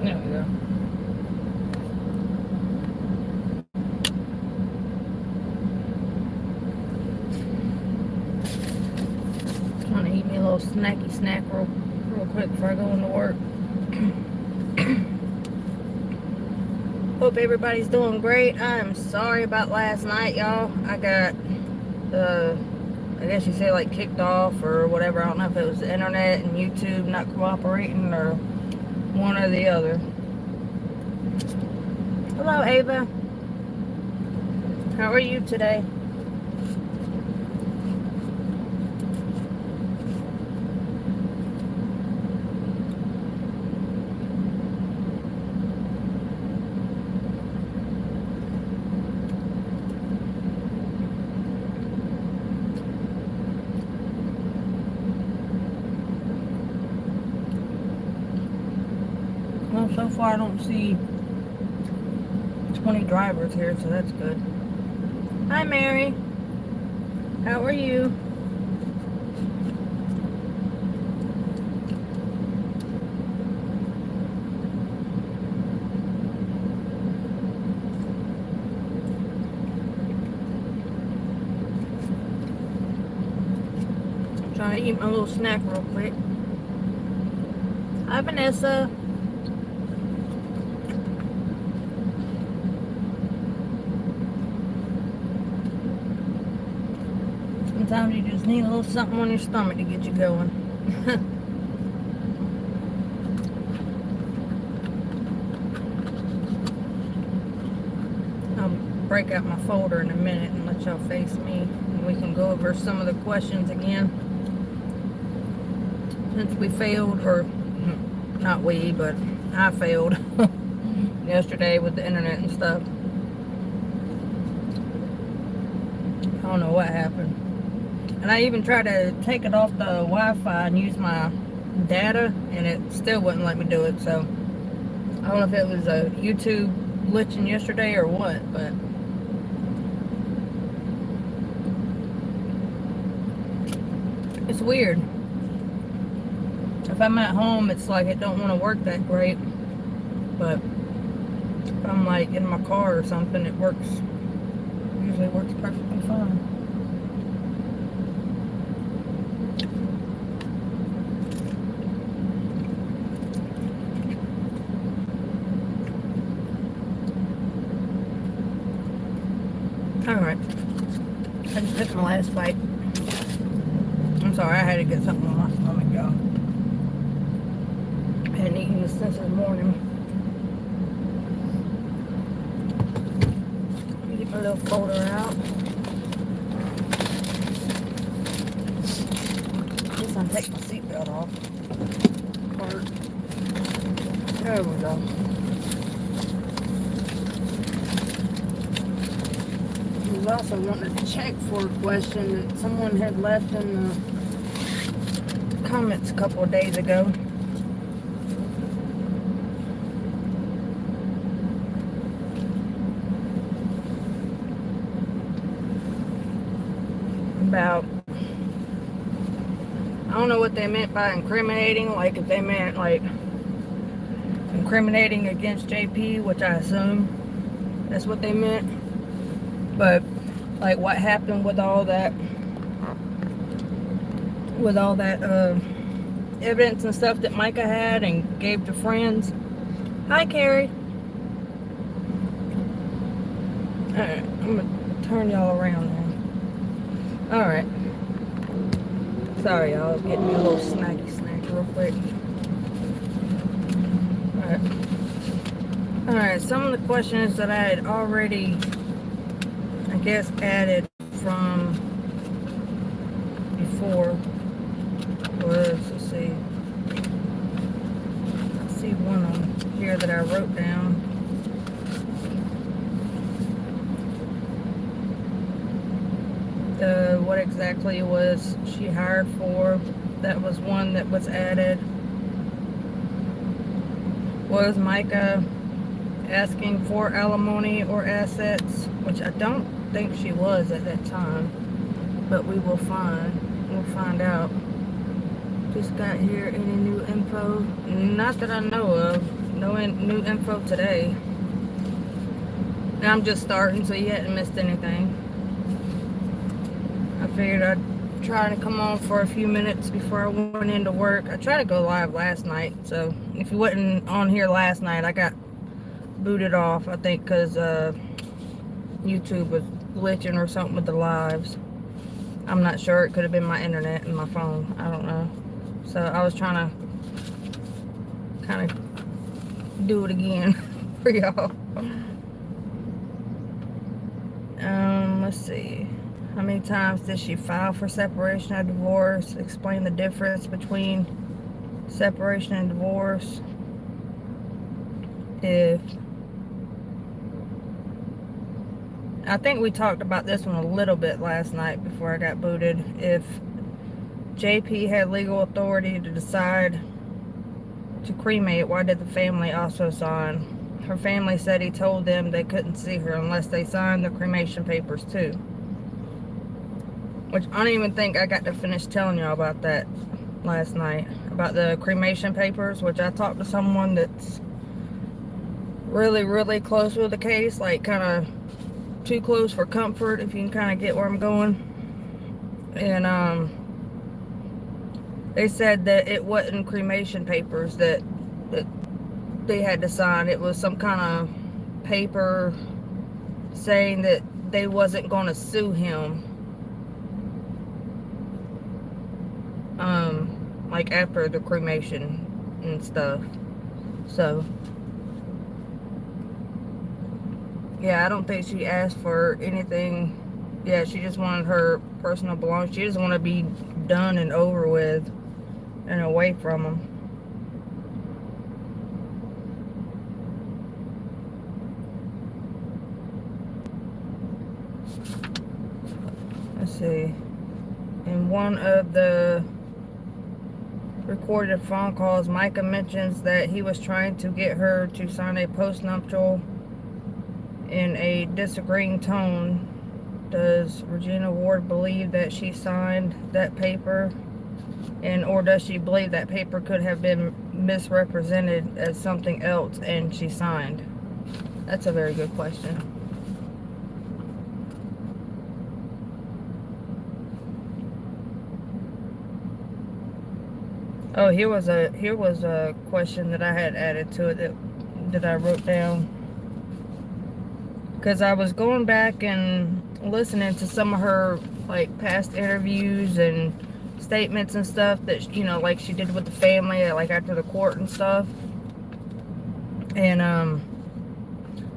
There we go. Trying to eat me a little snacky snack real quick before I go into work. Hope everybody's doing great. I'm sorry about last night, y'all. I got, I guess you say like kicked off or whatever. I don't know if it was the internet and YouTube not cooperating or one or the other. Hello, Ava. How are you today? Well, so far I don't see 20 drivers here, so that's good. Hi, Mary. How are you? I'm trying to eat my little snack real quick. Hi, Vanessa. Sometimes you just need a little something on your stomach to get you going. I'll break out my folder in a minute and let y'all face me, and we can go over some of the questions again. Since we failed, or not we, but I failed yesterday with the internet and stuff. I don't know what happened. And I even tried to take it off the Wi-Fi and use my data, and it still wouldn't let me do it. So I don't know if it was a YouTube glitching yesterday or what, but it's weird. If I'm at home, it's like it don't want to work that great, but if I'm like in my car or something, it works. Usually works perfectly fine. Alright, I just took my last bite. I'm sorry, I had to get something on my stomach, y'all. I hadn't eaten this since this morning. Get my little folder out. I guess I'll take my seatbelt off. There we go. I was also wanting to check for a question that someone had left in the comments a couple of days ago. About, I don't know what they meant by incriminating, like if they meant like incriminating against JP, which I assume that's what they meant. But like what happened with all that evidence and stuff that Micah had and gave to friends. Hi, Carrie. Alright, I'm gonna turn y'all around now. Alright. Sorry, y'all. I was getting me a little snacky snack real quick. Alright, some of the questions that I had already, I guess, added from before was, let's see one on here that I wrote down. What exactly was she hired for? That was one that was added. Was Micah asking for alimony or assets? Which I don't think she was at that time, but we will find out. Just got here, any new info? Not that I know of. no new info today. And I'm just starting, so you hadn't missed anything. I figured I'd try to come on for a few minutes before I went into work. I tried to go live last night, so if you wasn't on here last night, I got booted off, I think, because YouTube was glitching or something with the lives. I'm not sure. It could have been my internet and my phone. I don't know. So I was trying to kind of do it again for y'all. Let's see. How many times did she file for separation or divorce? Explain the difference between separation and divorce. I think we talked about this one a little bit last night before I got booted. If JP had legal authority to decide to cremate, why did the family also sign? Her family said he told them they couldn't see her unless they signed the cremation papers too. Which I don't even think I got to finish telling y'all about that last night. About the cremation papers, which I talked to someone that's really, really close with the case. Like kind of too close for comfort, if you can kind of get where I'm going. And they said that it wasn't cremation papers that they had to sign. It was some kind of paper saying that they wasn't going to sue him like after the cremation and stuff. So yeah, I don't think she asked for anything. Yeah, she just wanted her personal belongings. She just wanted to be done and over with and away from him. Let's see. In one of the recorded phone calls, Micah mentions that he was trying to get her to sign a postnuptial in a disagreeing tone. Does Regina Ward believe that she signed that paper? Or does she believe that paper could have been misrepresented as something else and she signed? That's a very good question. Oh, here was a question that I had added to it that I wrote down. Because I was going back and listening to some of her like past interviews and statements and stuff that, you know, like she did with the family, like after the court and stuff. And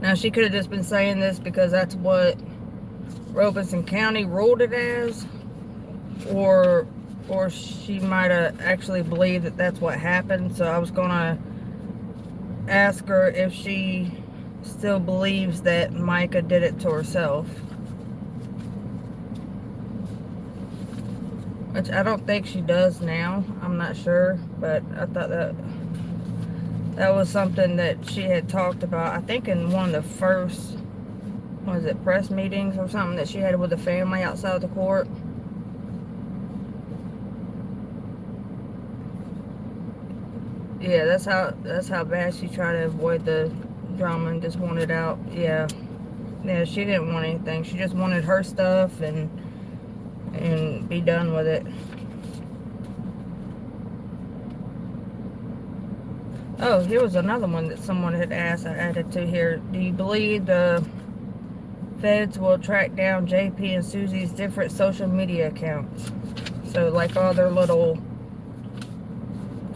now she could have just been saying this because that's what Robeson County ruled it as, or she might have actually believed that that's what happened. So I was gonna ask her if she still believes that Micah did it to herself, which I don't think she does now. I'm not sure, but I thought that was something that she had talked about, I think in one of the first, was it press meetings or something that she had with the family outside of the court. Yeah, that's how bad she tried to avoid the drama and just wanted out. Yeah, she didn't want anything. She just wanted her stuff and be done with it. Oh, here was another one that someone had asked. I added to here. Do you believe the feds will track down JP and Susie's different social media accounts? So like all their little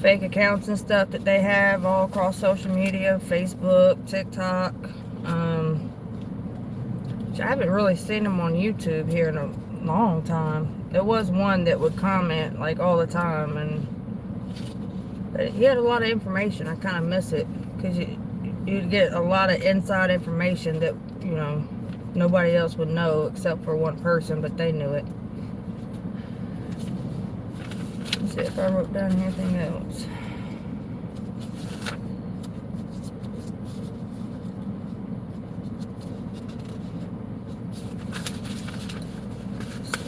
fake accounts and stuff that they have all across social media, Facebook, TikTok. I haven't really seen them on YouTube here in a long time. There was one that would comment like all the time, but he had a lot of information. I kind of miss it because you'd get a lot of inside information that, you know, nobody else would know except for one person, but they knew it. Let's see if I wrote down anything else.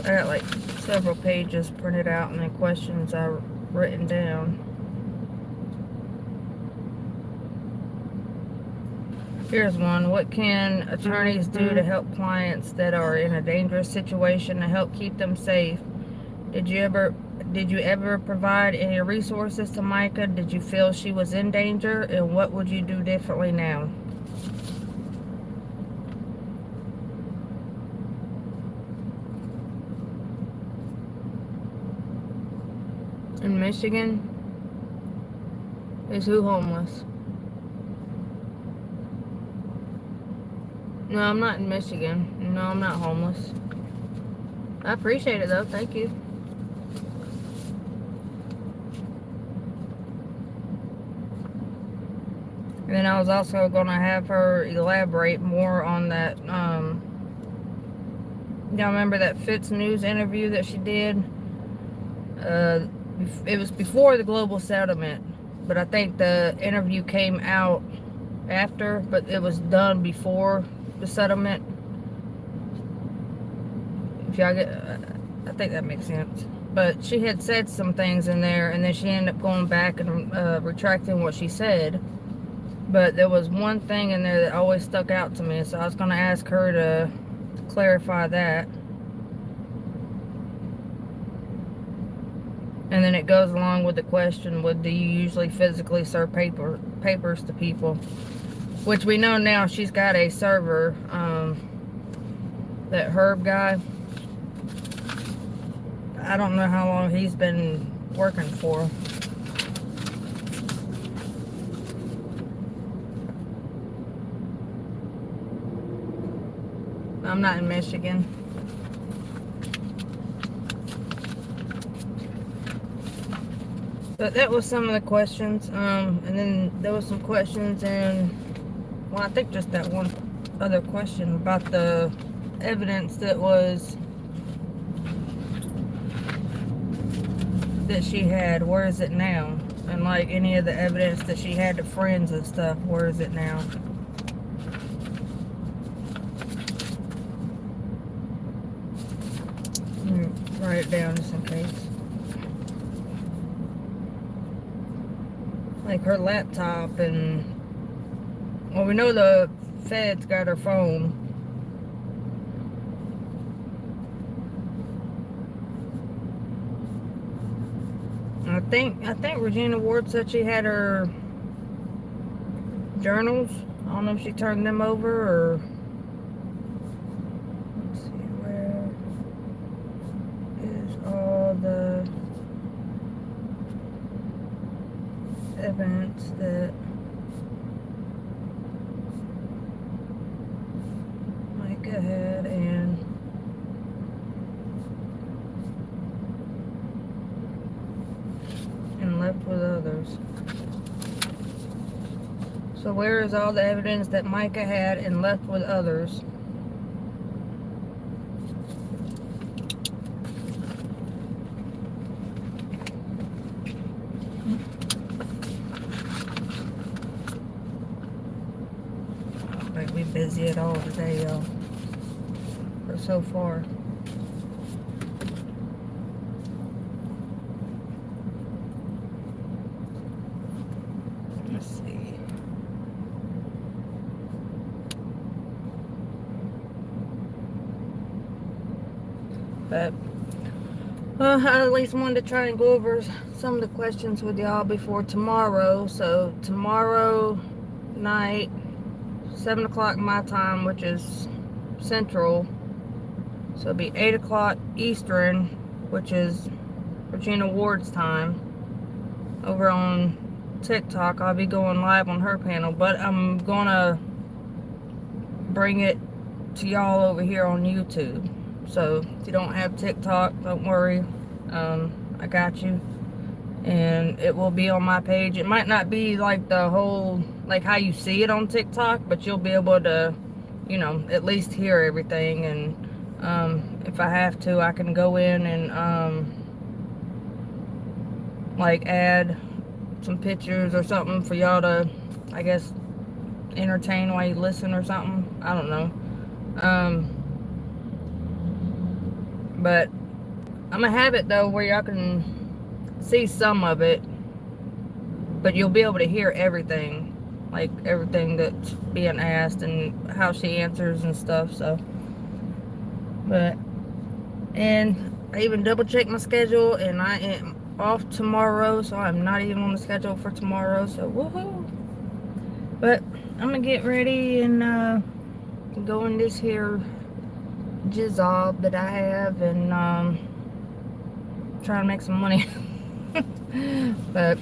I got like several pages printed out and then questions I've written down. Here's one. What can attorneys do to help clients that are in a dangerous situation to help keep them safe? Did you ever provide any resources to Micah? Did you feel she was in danger? And what would you do differently now? In Michigan? Is who homeless? No, I'm not in Michigan. No, I'm not homeless. I appreciate it though. Thank you. And then I was also going to have her elaborate more on that. Y'all remember that Fitz News interview that she did? It was before the global settlement, but I think the interview came out after, but it was done before the settlement. If y'all get, I think that makes sense. But she had said some things in there, and then she ended up going back and retracting what she said. But there was one thing in there that always stuck out to me, so I was going to ask her to clarify that. And then it goes along with the question, do you usually physically serve papers to people? Which we know now she's got a server, that Herb guy. I don't know how long he's been working for. I'm not in Michigan. But that was some of the questions. And then there was some questions, and well, I think just that one other question about the evidence that she had. Where is it now? And like any of the evidence that she had to friends and stuff, where is it now? Write it down just in case. Like her laptop, and well, we know the feds got her phone. I think Regina Ward said she had her journals. I don't know if she turned them over or. Let's see, where is all the evidence that Micah had and left with others. So where is all the evidence that Micah had and left with others? Like we busy at all today, y'all. Or so far. Let's see. But I at least wanted to try and go over some of the questions with y'all before tomorrow. So tomorrow night, 7 o'clock my time, which is Central. So it'll be 8 o'clock Eastern, which is Regina Ward's time. Over on TikTok, I'll be going live on her panel, but I'm gonna bring it to y'all over here on YouTube. So if you don't have TikTok, don't worry, I got you. And it will be on my page. It might not be like the whole, like how you see it on TikTok, but you'll be able to, you know, at least hear everything. And if I have to, I can go in and like add some pictures or something for y'all to, I guess, entertain while you listen or something. I don't know. But I'm gonna have it though where y'all can see some of it, but you'll be able to hear everything. like everything that's being asked and how she answers and stuff. So, and I even double checked my schedule, and I am off tomorrow, so I'm not even on the schedule for tomorrow. So woohoo! But I'm gonna get ready and go in this here job that I have and try and make some money. But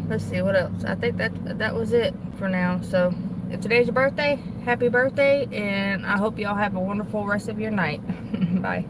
let's see what else. I think that was it for now. So if today's your birthday, happy birthday, and I hope y'all have a wonderful rest of your night. Bye.